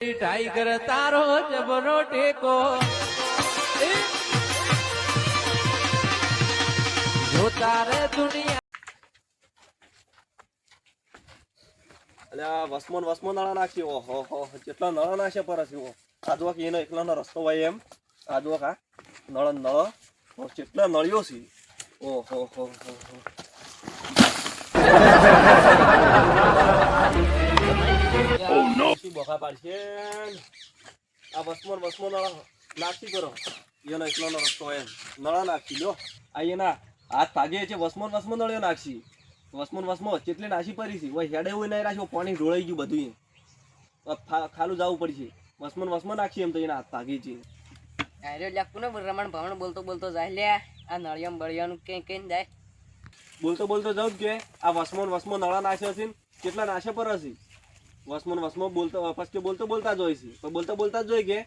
tiger તારો જબરો ટેકો જો તારે દુનિયા અલ્યા વસમો નળા નાખી ઓહો હો કેટલા નળા નાખ્યા પરસ એવો આદવા કે એનો એકલાનો રસ્તો હોય એમ આદવા કા નળો કેટલા નળિયો છે ઓહો હો હો હો ઓ નો બોખા પાડશે આ વસમો નળા નાખી કરો એનો એકલાનો રસ્તો હોય એમ નળા નાખી લો આ એના હાથ ભાગે છે વસમો નળિયો નાખી વસમો ચેટલે નાસી પડી છે ઓય હેડે હોય નહીં રાખ્યો પાણી ઢોળાઈ ગયું બધું ખાલું જવું પડશે વસમો નાખી એમ તો એના હાથ ભાગી છે અરે લાગતું ને રમણ ભમણ બોલતો જાય લે આ નળિયમ બળિયાનું કઈ જાય બોલતો જાઉં કે આ વસમો નળા નાખ્યો છે કેટલા નાશે પર હશે વસમો બોલતા જોઈ છે પણ બોલતા જોઈ કે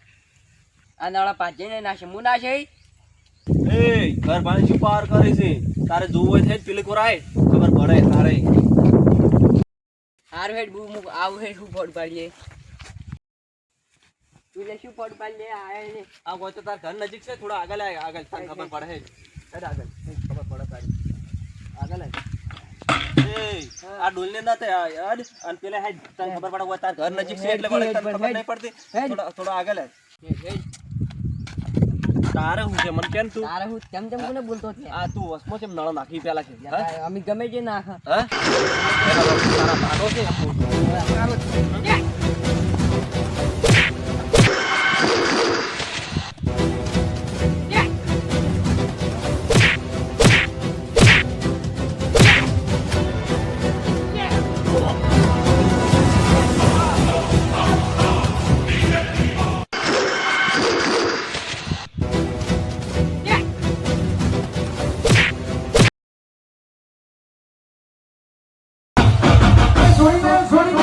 આ નળા પાજે ને નાશે હું નાશે એ ઘર પાણી શું પાર કરે છે તારે જોવું હોય છે પેલી કોરાય ખબર પડે તારે હારું હેડ બુ મુક આવ હેડ હું ફોડ પાડીએ તું લે શું ફોડ પાડી લે આય ને આ કોઈ તો તાર ઘર નજીક છે થોડા આગળ તને ખબર પડે હેડ આગળ ખબર પડે તારી આગળ એ આ ડોલને ના તે યાર અને પેલા હેડ તને ખબર પડે હોય તાર ઘર નજીક છે એટલે તને ખબર નહીં પડતી થોડા આગળ હેડ તારે હું છે મન કેમ તું તારે હું તેમ કોને બોલતો છે આ તું વસમો છે નળો નાખી પેલા છે અમે ગમે જે નાખ તારા ભાગો છે Sorry,